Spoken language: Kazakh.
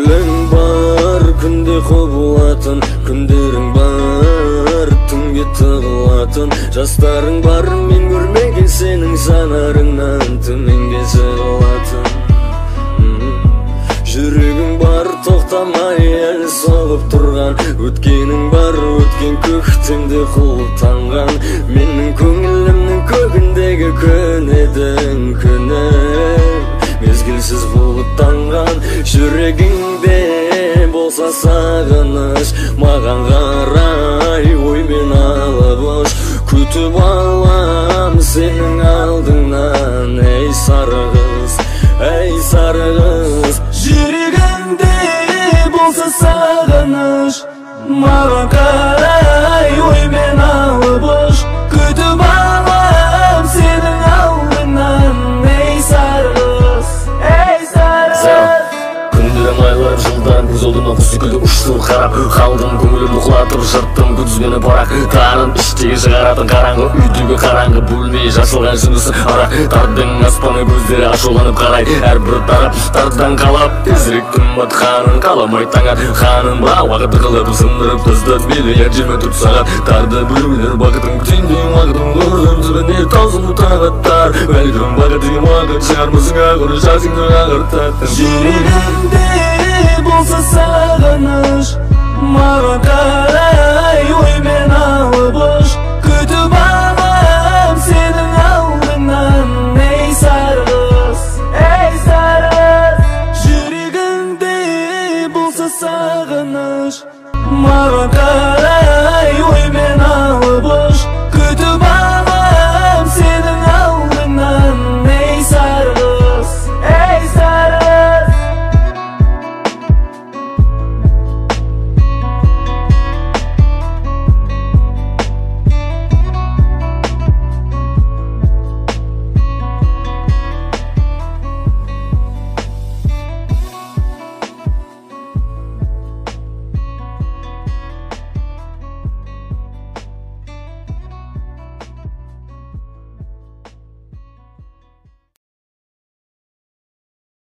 Көңілің бар күнде құбылатын, күндерің бар түнге тығылатын, жастарың бар мен көрмеген сенің жанарыңнан төменге жығылатын. Жүрегің бар тоқтамай әлі соғып тұрған, өткенің бар өткен көктемде құлтанған, менің көңілімнің көгіндегі күн едің күні, мезгілсіз бұлттанған. Жүрегіңде болса сағыныш, маған қарай оймен алып ұш, күтіп алам сенің алдыңнан. Ей сары қыз, ей сары қыз, жүрегіңде болса сағыныш, маған қарай оймен алып ұш, күтіп алам сенің алдыңнан. Ей сары қыз, ей сары қыз. Күндерім айлар жылдан көз алдыма құс секілді ұшсын қарап қалдым, көңілімді құлатып жырттым күдізбені парақ, тарын іштегі шығаратын қараңғы үйдегі қараңғы бөлме жасылған жынысы ара, тардың аспаны көздері ашуланып қарай, әрбір тарап тардан қалап тезірек күн батқанын қаламай таң атқанын, ба уақыт қылып сындырып тастады белгілер 24 сағат, тарды біреулер бақытын күтендей уақытын көрдім түбіне таусылып тағаттар, бәлкім бақыт деген уақыт шығармысың ақыр жасыңды ағыртатын. Жүрегімде болса сағыныш, маған қарай оймен алып ұш, күтіп алам сенің алдыңнан. Ей сары қыз, ей сары қыз, жүрегіңде болса сағыныш, маған қарай оймен алып ұш,